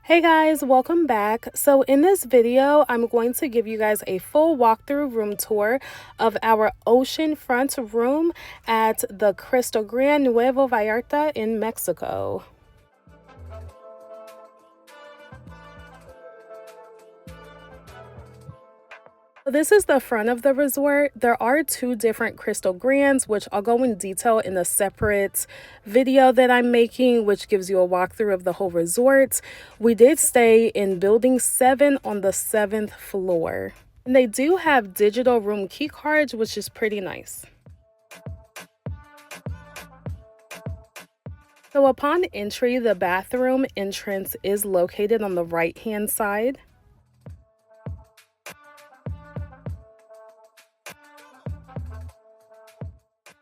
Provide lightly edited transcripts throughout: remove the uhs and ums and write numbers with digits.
Hey guys, welcome back. So in this video, I'm going to give you guys a full walkthrough room tour of our oceanfront room at the Krystal Grand Nuevo Vallarta in Mexico. This is the front of the resort. There are two different Krystal Grands, which I'll go in detail in a separate video that I'm making, which gives you a walkthrough of the whole resort. We did stay in building 7 on the 7th floor. And they do have digital room key cards, which is pretty nice. So upon entry, the bathroom entrance is located on the right-hand side.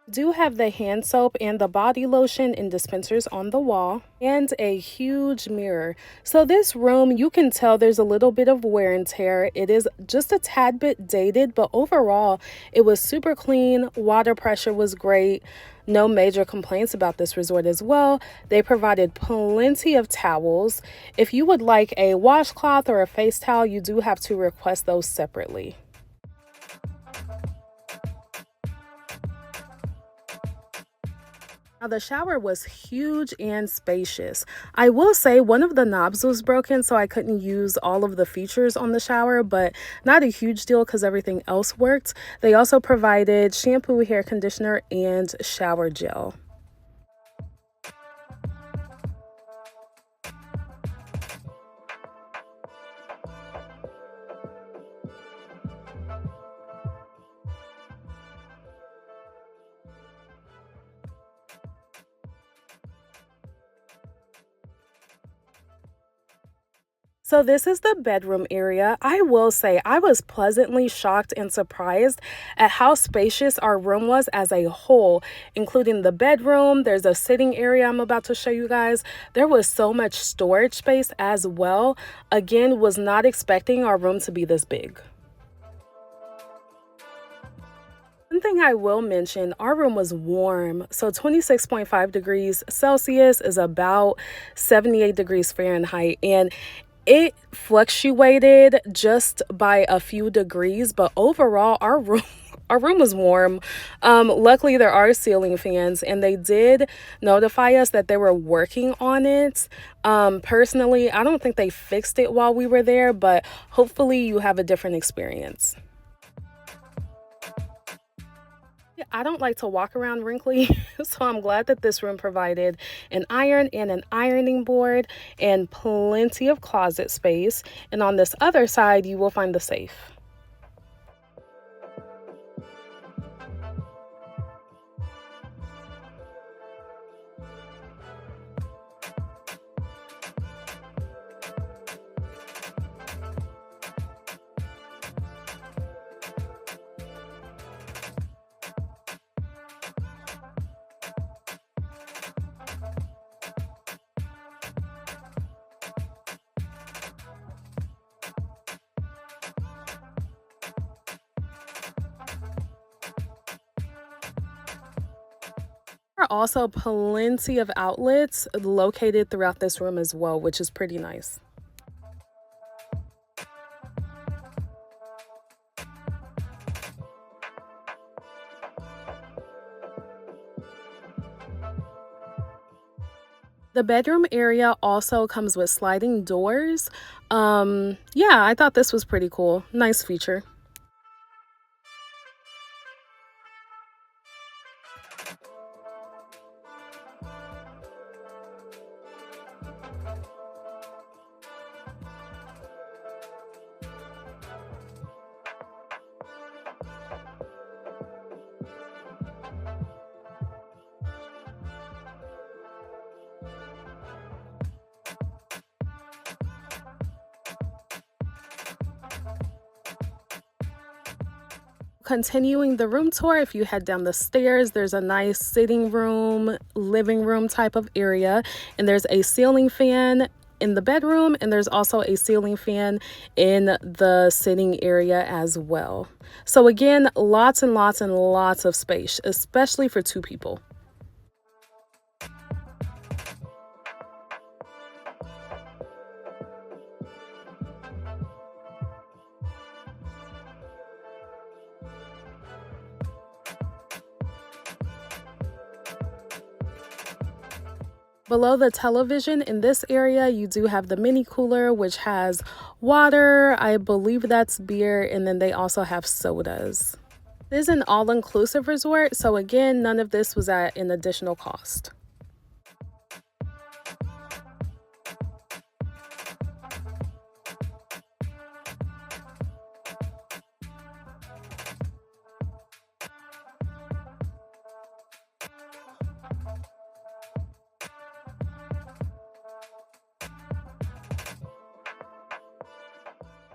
Do have the hand soap and the body lotion in dispensers on the wall and a huge mirror. So this room, you can tell there's a little bit of wear and tear. It is just a tad bit dated, but overall it was super clean. Water pressure was great. No major complaints about this resort as well. They provided plenty of towels. If you would like a washcloth or a face towel, you do have to request those separately. Now, the shower was huge and spacious. I will say one of the knobs was broken, so I couldn't use all of the features on the shower, but not a huge deal because everything else worked. They also provided shampoo, hair conditioner, and shower gel. So this is the bedroom area. I will say I was pleasantly shocked and surprised at how spacious our room was as a whole, including the bedroom. There's a sitting area I'm about to show you guys. There was so much storage space as well. Again, was not expecting our room to be this big. One thing I will mention, our room was warm. So 26.5 degrees Celsius is about 78 degrees Fahrenheit. And it fluctuated just by a few degrees, but overall our room was warm. Luckily there are ceiling fans, and they did notify us that they were working on it. Personally, I don't think they fixed it while we were there, but hopefully you have a different experience. I don't like to walk around wrinkly, so I'm glad that this room provided an iron and an ironing board and plenty of closet space. And on this other side, you will find the safe. There are also plenty of outlets located throughout this room as well, which is pretty nice. The bedroom area also comes with sliding doors. Yeah, I thought this was pretty cool. Nice feature. Continuing the room tour, if you head down the stairs, there's a nice sitting room, living room type of area, and there's a ceiling fan in the bedroom, and there's also a ceiling fan in the sitting area as well. So again, lots and lots and lots of space, especially for 2 people. Below the television in this area, you do have the mini cooler, which has water, I believe that's beer, and then they also have sodas. This is an all-inclusive resort, so again, none of this was at an additional cost.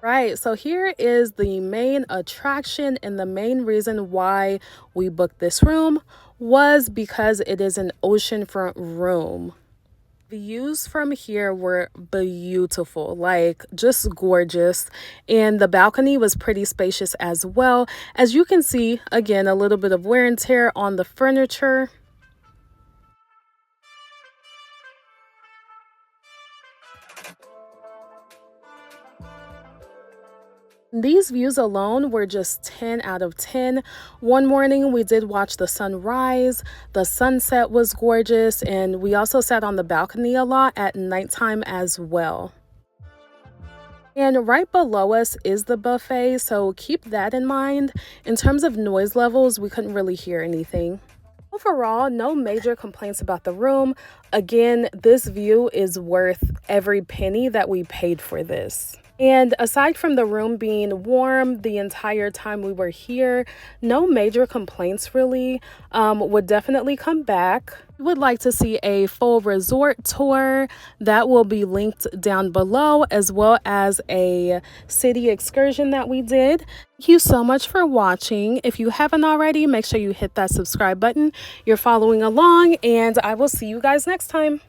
Right, so here is the main attraction, and the main reason why we booked this room was because it is an oceanfront room. The views from here were beautiful, like just gorgeous, and the balcony was pretty spacious as well. As you can see, again, a little bit of wear and tear on the furniture. These views alone were just 10 out of 10. One morning we did watch the sunrise. The sunset was gorgeous, and we also sat on the balcony a lot at nighttime as well. And right below us is the buffet, so keep that in mind. In terms of noise levels, we couldn't really hear anything. Overall, no major complaints about the room. Again, this view is worth every penny that we paid for this. And aside from the room being warm the entire time we were here, no major complaints really. Would definitely come back. If you would like to see a full resort tour, that will be linked down below, as well as a city excursion that we did. Thank you so much for watching. If you haven't already, make sure you hit that subscribe button. You're following along, and I will see you guys next time.